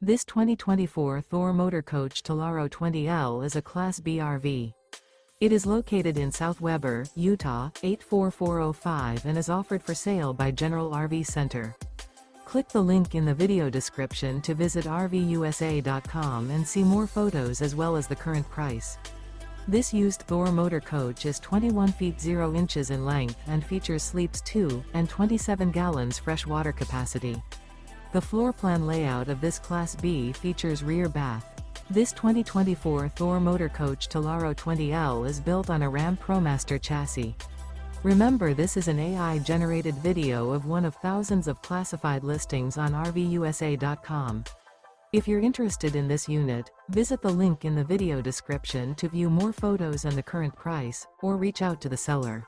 This 2024 Thor Motor Coach Tellaro 20L is a Class B RV. It is located in South Weber, Utah, 84405 and is offered for sale by General RV Center. Click the link in the video description to visit RVUSA.com and see more photos as well as the current price. This used Thor Motor Coach is 21 feet 0 inches in length and features sleeps 2 and 27 gallons fresh water capacity. The floor plan layout of this Class B features rear bath. This 2024 Thor Motor Coach Tellaro 20L is built on a RAM ProMaster chassis. Remember, this is an AI-generated video of one of thousands of classified listings on RVUSA.com. If you're interested in this unit, visit the link in the video description to view more photos and the current price, or reach out to the seller.